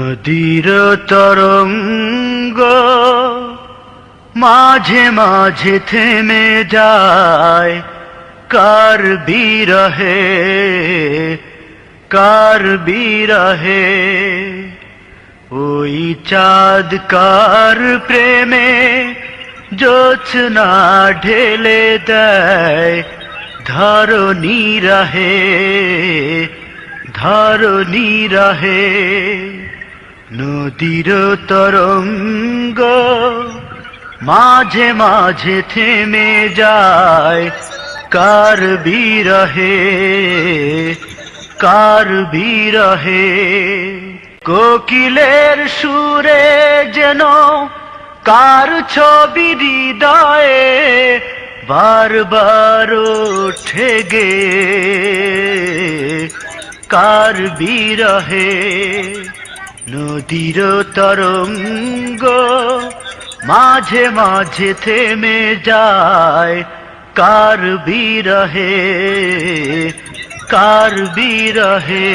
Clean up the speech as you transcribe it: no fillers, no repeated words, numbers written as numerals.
নদীর তরঙ্গ মাঝে মাঝে থেমে যায়, কার বিরহে, কার বিরহে। ওই চাঁদ কার প্রেমে জোছনা ঢেলে দেয়, ধরণী রহে, ধরণী রহে। নদীর তরঙ্গ মাঝে মাঝে থেমে যায়, কার বিরহে, কার বিরহে। কোকিলের সুরে যেন কার ছবি হৃদয়ে বারবার ওঠে গে, কার বিরহে। নদীর তরঙ্গ মাঝে মাঝে থেমে যায়, কার বিরহে, কার বিরহে।